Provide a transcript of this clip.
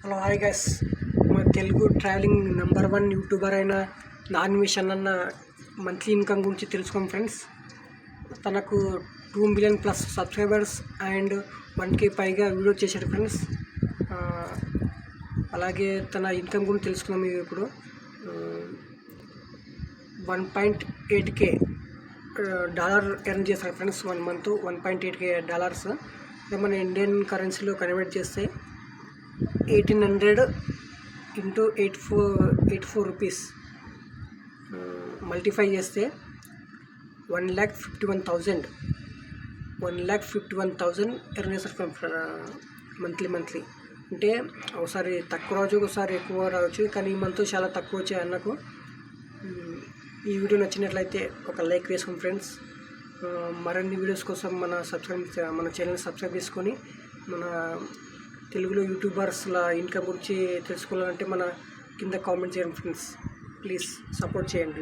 Hello hi guys, మా Telugu travelling number 1 YouTuber అయిన నాన్విషన్ అన్న మంత్లీ ఇన్కమ్ గురించి తెలుసుకోం ఫ్రెండ్స్. తనకు 2 million plus subscribers and 1K పైగా వీడియో చేశాడు ఫ్రెండ్స్. అలాగే తన ఇన్కమ్ గురించి తెలుసుకున్నాం. ఇప్పుడు 1.8K డాలర్ ఎర్న్ చేశారు ఫ్రెండ్స్. 1 month 1.8K dollars. మన ఇండియన్ కరెన్సీలో కన్వర్ట్ చేస్తే 1800 ఇంటూ 84 రూపీస్ మల్టిఫై చేస్తే 1,51,000 ఎర్న్ చేస్తారు మంత్లీ. అంటే ఒకసారి తక్కువ రావచ్చు, ఒకసారి ఎక్కువ రావచ్చు, కానీ ఈ మంత్ చాలా తక్కువ వచ్చాయి అన్నకు. ఈ వీడియో నచ్చినట్లయితే ఒక లైక్ వేసుకోండి ఫ్రెండ్స్. మరిన్ని వీడియోస్ కోసం మన ఛానల్ సబ్స్క్రైబ్ చేసుకొని మన తెలుగులో యూట్యూబర్స్ల ఇన్కమ్ గురించి తెలుసుకోవాలంటే మన కింద కామెంట్ చేయండి ఫ్రెండ్స్. ప్లీజ్ సపోర్ట్ చేయండి.